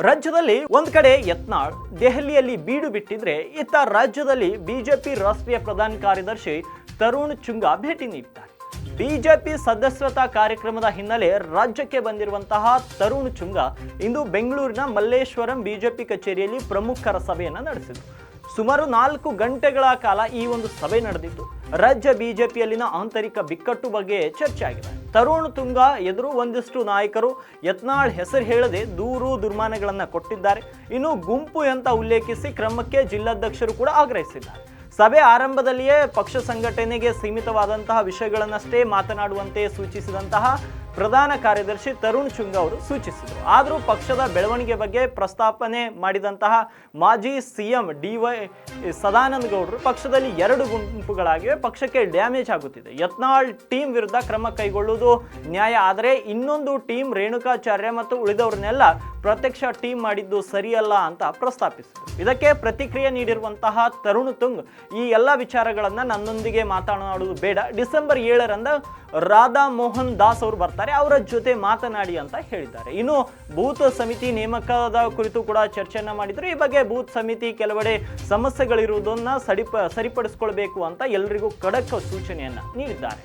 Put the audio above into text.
ರಾಜ್ಯದಲ್ಲಿ ಒಂದ್ ಕಡೆ ಯತ್ನಾಳ್ ದೆಹಲಿಯಲ್ಲಿ ಬೀಡು ಬಿಟ್ಟಿದ್ರೆ ಇತ್ತ ರಾಜ್ಯದಲ್ಲಿ ಬಿಜೆಪಿ ರಾಷ್ಟ್ರೀಯ ಪ್ರಧಾನ ಕಾರ್ಯದರ್ಶಿ ತರುಣ್ ಚುಂಗಾ ಭೇಟಿ ನೀಡಿದ್ದಾರೆ. ಬಿಜೆಪಿ ಸದಸ್ಯತಾ ಕಾರ್ಯಕ್ರಮದ ಹಿನ್ನೆಲೆ ರಾಜ್ಯಕ್ಕೆ ಬಂದಿರುವಂತಹ ತರುಣ್ ಚುಂಗಾ ಇಂದು ಬೆಂಗಳೂರಿನ ಮಲ್ಲೇಶ್ವರಂ ಬಿಜೆಪಿ ಕಚೇರಿಯಲ್ಲಿ ಪ್ರಮುಖರ ಸಭೆಯನ್ನು ನಡೆಸಿದರು. ಸುಮಾರು 4 ಗಂಟೆಗಳ ಕಾಲ ಈ ಒಂದು ಸಭೆ ನಡೆದಿತ್ತು. ರಾಜ್ಯ ಬಿಜೆಪಿಯಲ್ಲಿನ ಆಂತರಿಕ ಬಿಕ್ಕಟ್ಟು ಬಗ್ಗೆ ಚರ್ಚೆ ಆಗಿದೆ. ತರುಣ್ ತುಂಗಾ ಎದುರು ಒಂದಿಷ್ಟು ನಾಯಕರು ಯತ್ನಾಳ್ ಹೆಸರು ಹೇಳದೆ ದೂರು ದುರ್ಮಾನಗಳನ್ನು ಕೊಟ್ಟಿದ್ದಾರೆ. ಇನ್ನು ಗುಂಪು ಅಂತ ಉಲ್ಲೇಖಿಸಿ ಕ್ರಮಕ್ಕೆ ಜಿಲ್ಲಾಧ್ಯಕ್ಷರು ಕೂಡ ಆಗ್ರಹಿಸಿದ್ದಾರೆ. ಸಭೆ ಆರಂಭದಲ್ಲಿಯೇ ಪಕ್ಷ ಸಂಘಟನೆಗೆ ಸೀಮಿತವಾದಂತಹ ವಿಷಯಗಳನ್ನಷ್ಟೇ ಮಾತನಾಡುವಂತೆ ಸೂಚಿಸಿದಂತಹ ಪ್ರಧಾನ ಕಾರ್ಯದರ್ಶಿ ತರುಣ್ ಚುಂಗಾ ಅವರು ಸೂಚಿಸಿದರು. ಆದರೂ ಪಕ್ಷದ ಬೆಳವಣಿಗೆ ಬಗ್ಗೆ ಪ್ರಸ್ತಾಪನೆ ಮಾಡಿದಂತಹ ಮಾಜಿ ಸಿಎಂ ಡಿ.ವೈ. ಸದಾನಂದ ಗೌಡರು ಪಕ್ಷದಲ್ಲಿ 2 ಗುಂಪುಗಳಾಗಿವೆ, ಪಕ್ಷಕ್ಕೆ ಡ್ಯಾಮೇಜ್ ಆಗುತ್ತಿದೆ, ಯತ್ನಾಳ್ ಟೀಮ್ ವಿರುದ್ಧ ಕ್ರಮ ಕೈಗೊಳ್ಳುವುದು ನ್ಯಾಯ, ಆದರೆ ಇನ್ನೊಂದು ಟೀಮ್ ರೇಣುಕಾಚಾರ್ಯ ಮತ್ತು ಉಳಿದವರನ್ನೆಲ್ಲ ಪ್ರತ್ಯಕ್ಷ ಟೀಮ್ ಮಾಡಿದ್ದು ಸರಿಯಲ್ಲ ಅಂತ ಪ್ರಸ್ತಾಪಿಸಿದರು. ಇದಕ್ಕೆ ಪ್ರತಿಕ್ರಿಯೆ ನೀಡಿರುವಂತಹ ತರುಣ್ ತುಂಗ್ ಈ ಎಲ್ಲ ವಿಚಾರಗಳನ್ನು ನನ್ನೊಂದಿಗೆ ಮಾತನಾಡುವುದು ಬೇಡ, ಡಿಸೆಂಬರ್ 7ರಂದು ರಾಧಾ ಮೋಹನ್ ದಾಸ್ ಅವರು ಬರ್ತಾರೆ, ಅವರ ಜೊತೆ ಮಾತನಾಡಿ ಅಂತ ಹೇಳಿದ್ದಾರೆ. ಇನ್ನು ಬೂತ್ ಸಮಿತಿ ನೇಮಕದ ಕುರಿತು ಕೂಡ ಚರ್ಚೆಯನ್ನ ಮಾಡಿದ್ರು. ಈ ಬಗ್ಗೆ ಬೂತ್ ಸಮಿತಿ ಕೆಲವೆಡೆ ಸಮಸ್ಯೆಗಳಿರುವುದನ್ನ ಸರಿಪಡಿಸಿಕೊಳ್ಬೇಕು ಅಂತ ಎಲ್ಲರಿಗೂ ಖಡಕ್ ಸೂಚನೆಯನ್ನ ನೀಡಿದ್ದಾರೆ.